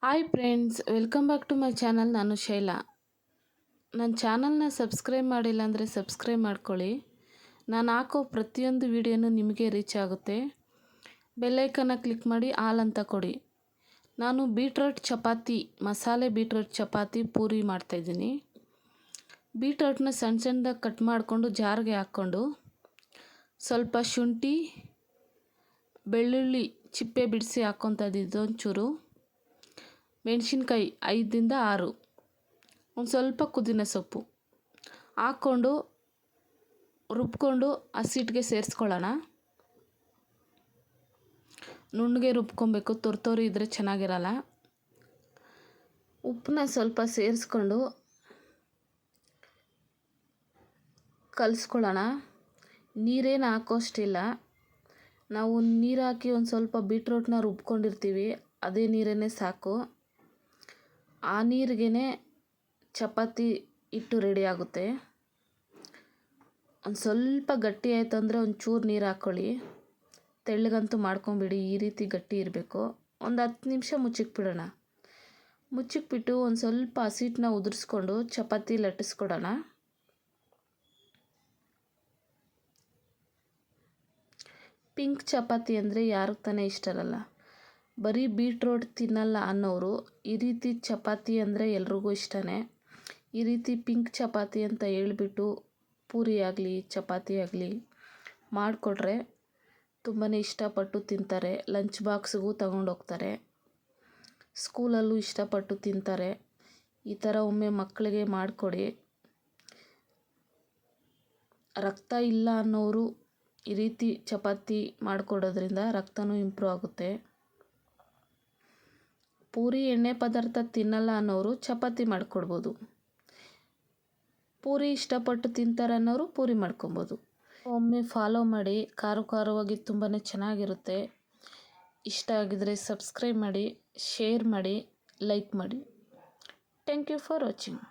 Hi friends, welcome back to my channel. ನಾನು ಶೈಲಾ. ನನ್ನ ಚಾನಲ್ನ ಸಬ್ಸ್ಕ್ರೈಬ್ ಮಾಡಿಲ್ಲ ಅಂದರೆ ಸಬ್ಸ್ಕ್ರೈಬ್ ಮಾಡ್ಕೊಳ್ಳಿ. ನಾನು ಹಾಕೋ ಪ್ರತಿಯೊಂದು ವಿಡಿಯೋನೂ ನಿಮಗೆ ರೀಚ್ ಆಗುತ್ತೆ. ಬೆಲ್ಲೈಕನ್ನ ಕ್ಲಿಕ್ ಮಾಡಿ ಆಲ್ ಅಂತ ಕೊಡಿ. ನಾನು ಬೀಟ್ರೋಟ್ ಚಪಾತಿ, ಮಸಾಲೆ ಬೀಟ್ರೋಟ್ ಚಪಾತಿ ಪೂರಿ ಮಾಡ್ತಾಯಿದ್ದೀನಿ. ಬೀಟ್ರೋಟ್ನ ಸಣ್ಣ ಸಣ್ಣದಾಗಿ ಕಟ್ ಮಾಡಿಕೊಂಡು ಜಾರ್ಗೆ ಹಾಕ್ಕೊಂಡು ಸ್ವಲ್ಪ ಶುಂಠಿ ಬೆಳ್ಳುಳ್ಳಿ ಚಿಪ್ಪೆ ಬಿಡಿಸಿ ಹಾಕ್ಕೊತಿದ್ದು, ಒಂಚೂರು ಮೆಣಸಿನ್ಕಾಯಿ 5ರಿಂದ 6, ಒಂದು ಸ್ವಲ್ಪ ಪುದೀನ ಸೊಪ್ಪು ಹಾಕ್ಕೊಂಡು ರುಬ್ಕೊಂಡು ಹಸಿಟ್ಟಿಗೆ ಸೇರಿಸ್ಕೊಳ್ಳೋಣ. ನುಣ್ಣಗೆ ರುಬ್ಕೊಬೇಕು, ತೊರ್ತೋರಿ ಇದ್ದರೆ ಚೆನ್ನಾಗಿರಲ್ಲ. ಉಪ್ಪನ್ನ ಸ್ವಲ್ಪ ಸೇರಿಸ್ಕೊಂಡು ಕಲಿಸ್ಕೊಳ್ಳೋಣ. ನೀರೇನು ಹಾಕೋಷ್ಟಿಲ್ಲ. ನಾವು ನೀರು ಹಾಕಿ ಒಂದು ಸ್ವಲ್ಪ ಬೀಟ್ರೋಟ್ನ ರುಬ್ಕೊಂಡಿರ್ತೀವಿ, ಅದೇ ನೀರೇ ಸಾಕು. ಆ ನೀರಿಗೇ ಚಪಾತಿ ಹಿಟ್ಟು ರೆಡಿ ಆಗುತ್ತೆ. ಒಂದು ಸ್ವಲ್ಪ ಗಟ್ಟಿ ಆಯಿತು ಅಂದರೆ ಒಂಚೂರು ನೀರು ಹಾಕ್ಕೊಳ್ಳಿ. ತೆಳ್ಳಗಂತೂ ಮಾಡ್ಕೊಂಬಿಡಿ, ಈ ರೀತಿ ಗಟ್ಟಿ ಇರಬೇಕು. ಒಂದು 10 ನಿಮಿಷ ಮುಚ್ಚಿಕ್ಬಿಡೋಣ. ಮುಚ್ಚಿಕ್ಬಿಟ್ಟು ಒಂದು ಸ್ವಲ್ಪ ಹಸಿಟ್ಟನ್ನ ಉದುರಿಸ್ಕೊಂಡು ಚಪಾತಿ ಲಟ್ಟಿಸ್ಕೊಡೋಣ. ಪಿಂಕ್ ಚಪಾತಿ ಅಂದರೆ ಯಾರಿಗೆ ತಾನೇ ಇಷ್ಟ ಇರಲ್ಲ. ಬರೀ ಬೀಟ್ರೋಟ್ ತಿನ್ನಲ್ಲ ಅನ್ನೋರು ಈ ರೀತಿ ಚಪಾತಿ ಅಂದರೆ ಎಲ್ರಿಗೂ ಇಷ್ಟನೇ. ಈ ರೀತಿ ಪಿಂಕ್ ಚಪಾತಿ ಅಂತ ಹೇಳ್ಬಿಟ್ಟು ಪೂರಿ ಆಗಲಿ ಚಪಾತಿ ಆಗಲಿ ಮಾಡಿಕೊಟ್ರೆ ತುಂಬಾ ಇಷ್ಟಪಟ್ಟು ತಿಂತಾರೆ. ಲಂಚ್ ಬಾಕ್ಸ್ಗೂ ತಗೊಂಡೋಗ್ತಾರೆ, ಸ್ಕೂಲಲ್ಲೂ ಇಷ್ಟಪಟ್ಟು ತಿಂತಾರೆ. ಈ ಥರ ಒಮ್ಮೆ ಮಕ್ಕಳಿಗೆ ಮಾಡಿಕೊಡಿ. ರಕ್ತ ಇಲ್ಲ ಅನ್ನೋರು ಈ ರೀತಿ ಚಪಾತಿ ಮಾಡಿಕೊಡೋದ್ರಿಂದ ರಕ್ತನೂ ಇಂಪ್ರೂವ್ ಆಗುತ್ತೆ. ಪೂರಿ ಎಣ್ಣೆ ಪದಾರ್ಥ ತಿನ್ನಲ್ಲ ಅನ್ನೋರು ಚಪಾತಿ ಮಾಡಿಕೊಡ್ಬೋದು. ಪೂರಿ ಇಷ್ಟಪಟ್ಟು ತಿಂತಾರೆ ಅನ್ನೋರು ಪೂರಿ ಮಾಡ್ಕೊಬೋದು. ಒಮ್ಮೆ ಫಾಲೋ ಮಾಡಿ, ಖಾರವಾಗಿ ತುಂಬಾ ಚೆನ್ನಾಗಿರುತ್ತೆ. ಇಷ್ಟ ಆಗಿದರೆ ಸಬ್ಸ್ಕ್ರೈಬ್ ಮಾಡಿ, ಶೇರ್ ಮಾಡಿ, ಲೈಕ್ ಮಾಡಿ. Thank you for watching.